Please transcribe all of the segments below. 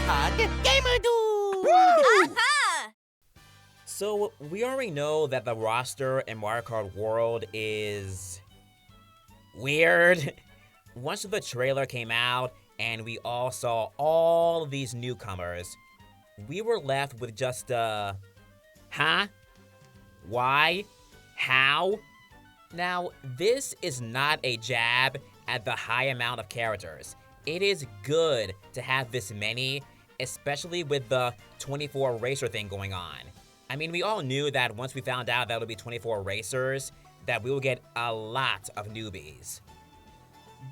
Gamer Dude! Aha! So, we already know that the roster in Mario Kart World is weird. Once the trailer came out and we all saw all of these newcomers, we were left with just huh? Why? How? Now, this is not a jab at the high amount of characters. It is good to have this many, especially with the 24 racer thing going on. I mean, we all knew that once we found out that it would be 24 racers, that we will get a lot of newbies.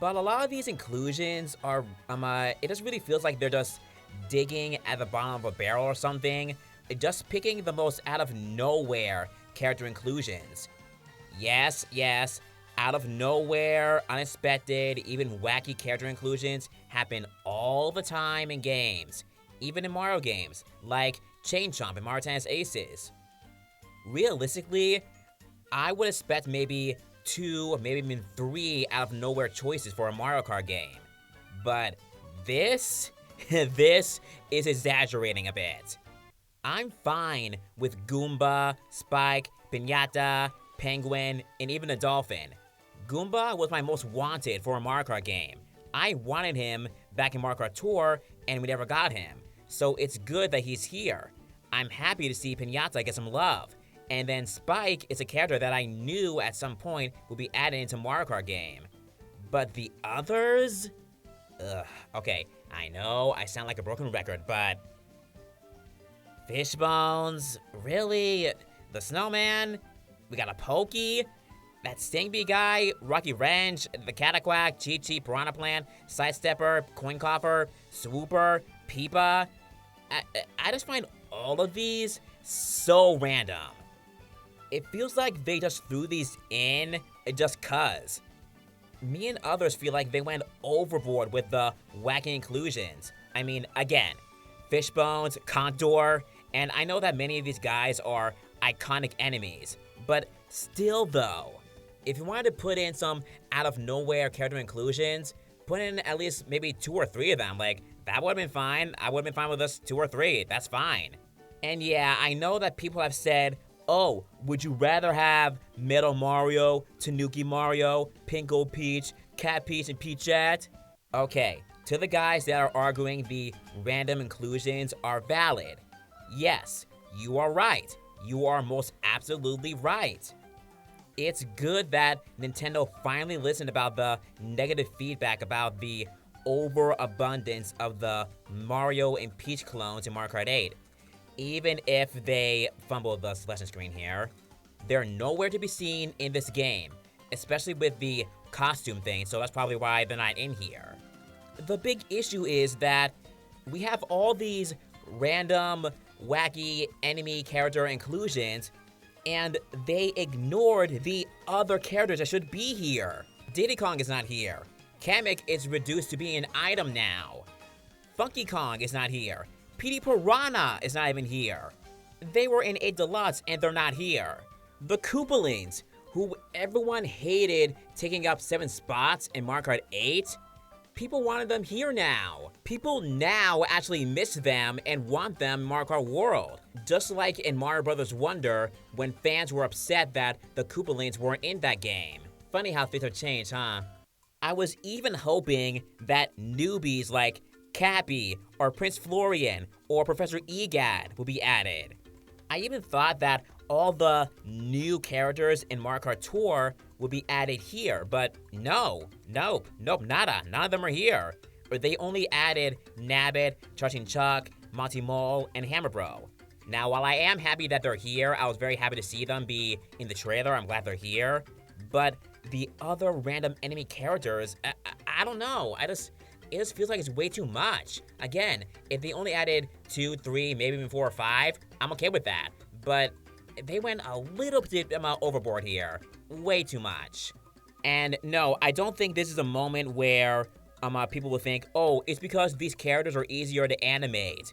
But a lot of these inclusions are, it just really feels like they're just digging at the bottom of a barrel or something, just picking the most out of nowhere character inclusions. Yes, out of nowhere, unexpected, even wacky character inclusions happen all the time in games, even in Mario games, like Chain Chomp and Mario Tennis Aces. Realistically, I would expect maybe 2, maybe even 3 out of nowhere choices for a Mario Kart game. But this is exaggerating a bit. I'm fine with Goomba, Spike, Pinata, Penguin, and even a Dolphin. Goomba was my most wanted for a Mario Kart game. I wanted him back in Mario Kart Tour, and we never got him. So it's good that he's here. I'm happy to see Pinata get some love. And then Spike is a character that I knew at some point would be added into Mario Kart game. But the others? Okay, I know I sound like a broken record, but... Fishbones? Really? The Snowman? We got a Pokey? That Stingbee guy? Rocky Wrench? The Cataquack? Chi-Chi? Piranha Plant? Sidestepper? Coin Coffer? Swooper? Peepa? I just find all of these so random. It feels like they just threw these in just cuz. Me and others feel like they went overboard with the wacky inclusions. I mean, again, Fishbones, Contour, and I know that many of these guys are iconic enemies, but still though, if you wanted to put in some out of nowhere character inclusions, put in at least maybe 2 or 3 of them, like, that would've been fine. I would've been fine with us 2 or 3, that's fine. And yeah, I know that people have said, oh, would you rather have Metal Mario, Tanuki Mario, Pinko Peach, Cat Peach, and Peachette? Okay, to the guys that are arguing the random inclusions are valid, yes, you are right. You are most absolutely right. It's good that Nintendo finally listened about the negative feedback about the overabundance of the Mario and Peach clones in Mario Kart 8. Even if they fumbled the selection screen here, they're nowhere to be seen in this game, especially with the costume thing, so that's probably why they're not in here. The big issue is that we have all these random, wacky enemy character inclusions, and they ignored the other characters that should be here. Diddy Kong is not here. Kamek is reduced to being an item now. Funky Kong is not here. Petey Piranha is not even here. They were in 8 Deluxe and they're not here. The Koopalings, who everyone hated taking up 7 spots in Mario Kart 8, people wanted them here now. People now actually miss them and want them in Mario Kart World. Just like in Mario Bros. Wonder, when fans were upset that the Koopalings weren't in that game. Funny how things have changed, huh? I was even hoping that newbies like Cappy or Prince Florian or Professor Egad would be added. I even thought that all the new characters in Mario Kart Tour would be added here, but nope, nada, none of them are here. Or they only added Nabbit, Charging Chuck, Monty Mole, and Hammer Bro. Now, while I am happy that they're here, I was very happy to see them be in the trailer, I'm glad they're here, but the other random enemy characters, I don't know, it just feels like it's way too much. Again, if they only added 2, 3, maybe even 4 or 5, I'm okay with that. But they went a little bit overboard here. Way too much. And no, I don't think this is a moment where people will think, oh, it's because these characters are easier to animate.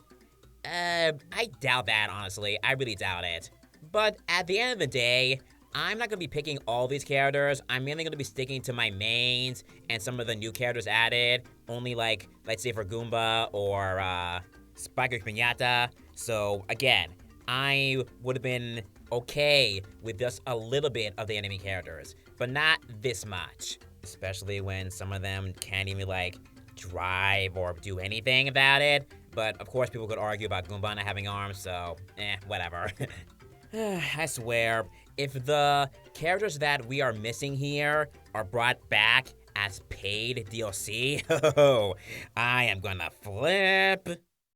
I doubt that, honestly. I really doubt it. But at the end of the day, I'm not going to be picking all these characters. I'm mainly going to be sticking to my mains and some of the new characters added. Only like, let's say for Goomba or Spiker Pinata. So again, I would have been okay with just a little bit of the enemy characters, but not this much. Especially when some of them can't even like drive or do anything about it. But of course, people could argue about Goomba not having arms, so whatever. I swear, if the characters that we are missing here are brought back as paid DLC, I am gonna flip.